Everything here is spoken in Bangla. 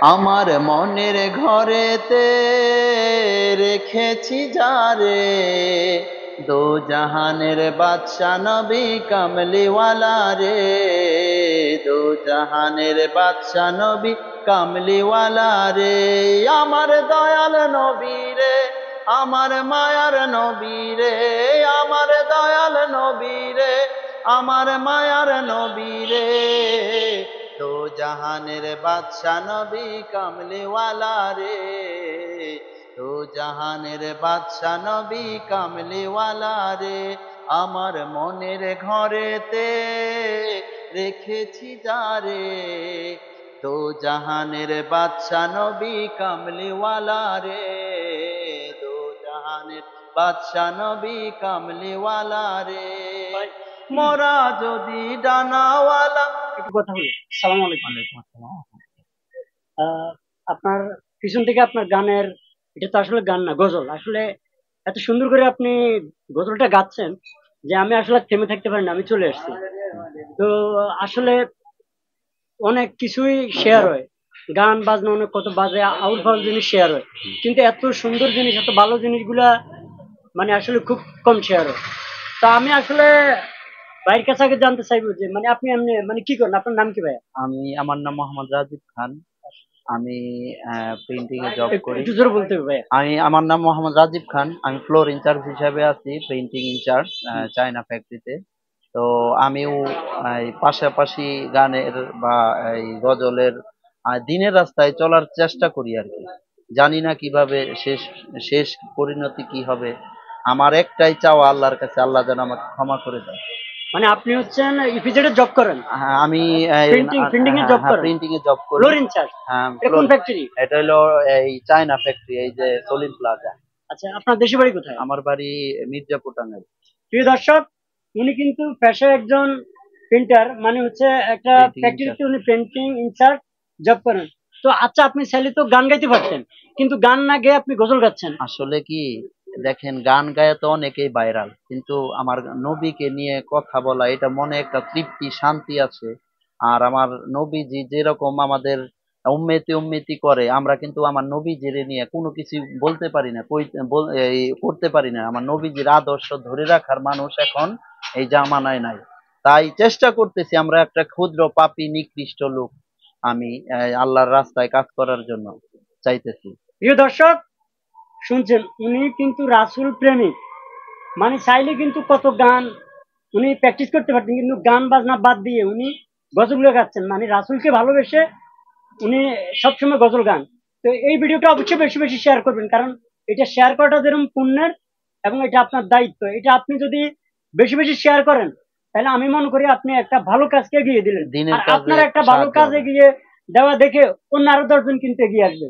আমার মনের ঘরেতে রেখেছি যারে, দো জাহানের বাদশা নবী কামলিওয়ালা রে, দো জাহানের বাদশা নবী কামলিওয়ালা রে। আমার দয়াল নবী রে, আমার মায়ার নবী রে, আমার দয়াল নবী রে, আমার মায়ার নবী রে, দো জাহানের বাদশা নবী কামলিওয়ালা রে, দো জাহানের বাদশা নবী কামলিওয়ালা রে। আমার মনের ঘরেতে রেখেছি যারে, দো জাহানের বাদশা নবী কামলিওয়ালা রে, দো জাহানের বাদশা নবী কামলিওয়ালা রে। মোরা যদি ডানাওয়ালা। একটু কথা বলি। সালাম আলাইকুম। আপনার পিছন থেকে আপনার গানের, এটা তো আসলে গান না, গজল। আসলে এত সুন্দর করে আপনি গজলটা গাচ্ছেন যে আমি আসলে থেমে থাকতে পারি না, আমি চলে আসছি। তো আসলে অনেক কিছুই শেয়ার হয়, গান বাজনা অনেক কত বাজে, আউল ফাউল জিনিস শেয়ার হয়, কিন্তু এত সুন্দর জিনিস, এত ভালো জিনিসগুলা মানে আসলে খুব কম শেয়ার হয়। তো আমি আসলে ভাইয়ের কাছে আগে জানতে চাইবো যে মানে আপনি এমনি মানে কি করেন, আপনার নাম কি ভাইয়া? আমার নাম মোহাম্মদ রাজীব খান। আমি প্রিন্টিং এ জব করি। একটু জোরে বলতে হবে ভাইয়া। আমার নাম মোহাম্মদ রাজীব খান। আমি ফ্লোর ইনচার্জ হিসেবে আছি, প্রিন্টিং ইনচার্জ চায়না ফ্যাক্টরিতে। তো আমিও এই পাশাপাশি গানের বা এই গজলের দিনের রাস্তায় চলার চেষ্টা করি আর কি। জানি না কিভাবে শেষ শেষ পরিণতি কি হবে। আমার একটাই চাওয়া আল্লাহর কাছে, আল্লাহ যেন আমাকে ক্ষমা করে দেয়। মানে আপনি হচ্ছেন ইপিজেডে জব করেন? হ্যাঁ, আমি প্রিন্টিং এ জব করেন? প্রিন্টিং এ জব করি। Floor incharge? হ্যাঁ, এটা কোন ফ্যাক্টরি? এটা হলো এই চায়না ফ্যাক্টরি, এই যে সলিম প্লাজা। আচ্ছা, আপনার দেশি বাড়ি কোথায়? আমার বাড়ি মির্জাপুর, টাঙ্গাইল। প্রিয় দর্শক, উনি কিন্তু পেশায় একজন প্রিন্টার, মানে হচ্ছে একটা Printing ফ্যাক্টরিতে উনি প্রিন্টিং ইনচার্জ জব করেন। তো আচ্ছা, আপনি চাইলে তো গান গাইতে পারতেন, কিন্তু গান না গেয়ে আপনি গজল গাচ্ছেন। আসলে কি, দেখেন, গান গায়ে তো অনেকেই ভাইরাল, কিন্তু আমার নবীকে নিয়ে কথা বলা, এটা মনে একটা তৃপ্তি শান্তি আছে। আর আমার নবীজি যেরকম আমাদের উম্মতি উম্মতি করে, আমরা কিন্তু আমার নবীজির নিয়ে কোনো কিছু বলতে পারি না, করতে পারি না। আমার নবীজির আদর্শ ধরে রাখার মানুষ এখন এই জামানায় নাই। তাই চেষ্টা করতেছি, আমরা একটা ক্ষুদ্র পাপী নিকৃষ্ট লোক, আমি আল্লাহর রাস্তায় কাজ করার জন্য চাইতেছি। প্রিয় দর্শক, শুনছেন, উনি কিন্তু রাসূল প্রেমিক। মানে চাইলে কিন্তু কত গান উনি প্র্যাকটিস করতে পারতেন, কিন্তু গান বাজনা বাদ দিয়ে উনি গজলগুলো গাচ্ছেন, মানে রাসূলকে ভালোবেসে উনি সবসময় গজল গান। তো এই ভিডিওটা অবশ্যই বেশি বেশি শেয়ার করবেন, কারণ এটা শেয়ার করাটা যেরকম পুণ্যের, এবং এটা আপনার দায়িত্ব। এটা আপনি যদি বেশি বেশি শেয়ার করেন, তাহলে আমি মনে করি আপনি একটা ভালো কাজকে এগিয়ে দিলেন, দিনের আর কাজে আপনার একটা ভালো সাহায্য কাজ হবে। এগিয়ে দেওয়া দেখে অন্য আরো 10 জন কিন্তু এগিয়ে আসবে।